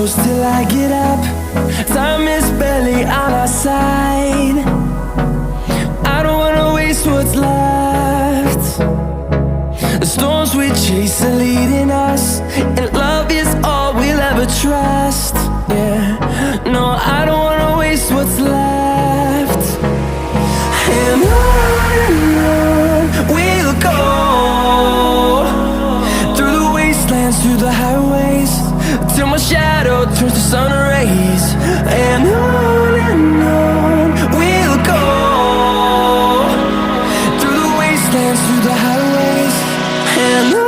close till I get up. Time is barely on our side. I don't wanna waste what's left. The storms we chase are leading us, and love is all we'll ever trust. Yeah, no, I don't wanna waste what's left. And on we'll go, through the wastelands, through the highways, till my shadow turns to sun rays. And on we'll go, through the wastelands, through the highways, and on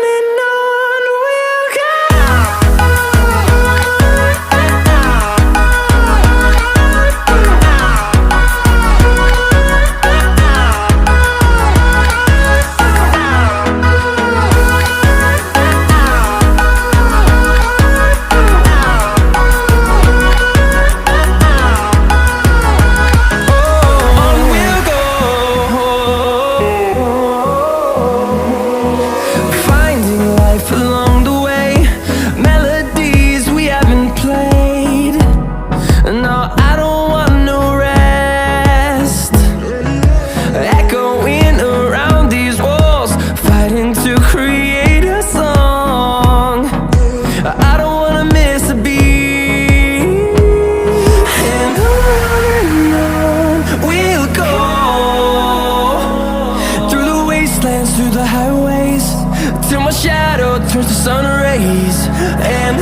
we'll go. Along the way, melodies we haven't played. No, I don't want no rest. Echoing around these walls, fighting to create a song. I don't wanna miss a beat. And on we'll go, through the wastelands, through the highways, till my shadow turns to sun rays. And